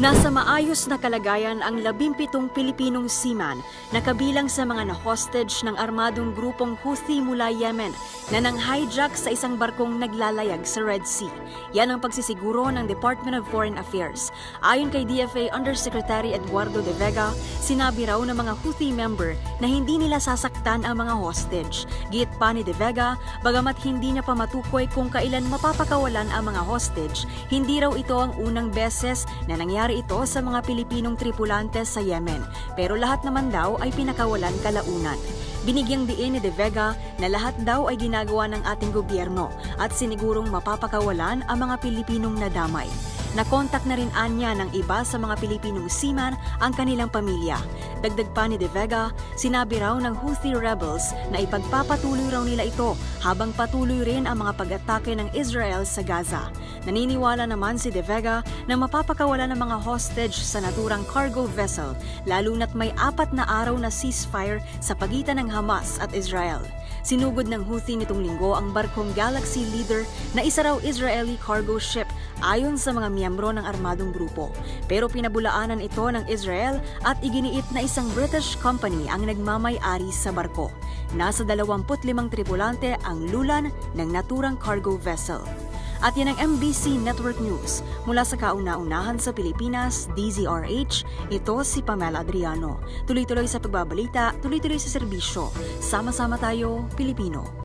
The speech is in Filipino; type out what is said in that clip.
Nasa maayos na kalagayan ang 17 Pilipinong seaman na kabilang sa mga na-hostage ng armadong grupong Houthi mula Yemen na nang-hijack sa isang barkong naglalayag sa Red Sea. Yan ang pagsisiguro ng Department of Foreign Affairs. Ayon kay DFA Undersecretary Eduardo De Vega, sinabi raw ng mga Houthi member na hindi nila sasaktan ang mga hostage. Giit pa ni De Vega, bagamat hindi niya pa matukoy kung kailan mapapakawalan ang mga hostage, hindi raw ito ang unang beses na nangyari ito sa mga Pilipinong tripulante sa Yemen, pero lahat naman daw ay pinakawalan kalaunan. Binigyang diin ni De Vega na lahat daw ay ginagawa ng ating gobyerno at sinigurong mapapakawalan ang mga Pilipinong nadamay. Nakontak na rin anya ng iba sa mga Pilipinong seaman ang kanilang pamilya. Dagdag pa ni De Vega, sinabi raw ng Houthi rebels na ipagpapatuloy raw nila ito habang patuloy rin ang mga pag-atake ng Israel sa Gaza. Naniniwala naman si De Vega na mapapakawalan ng mga hostage sa naturang cargo vessel, lalo na't may 4 na araw na ceasefire sa pagitan ng Hamas at Israel. Sinugod ng Houthi nitong linggo ang barkong Galaxy Leader na isa raw Israeli cargo ship ayon sa mga miyembro ng armadong grupo. Pero pinabulaanan ito ng Israel at iginiit na isang British company ang nagmamay-ari sa barko. Nasa 25 tripulante ang lulan ng naturang cargo vessel. At yan ang MBC Network News. Mula sa kauna-unahan sa Pilipinas, DZRH, ito si Pamela Adriano. Tuloy-tuloy sa pagbabalita, tuloy-tuloy sa serbisyo. Sama-sama tayo, Pilipino.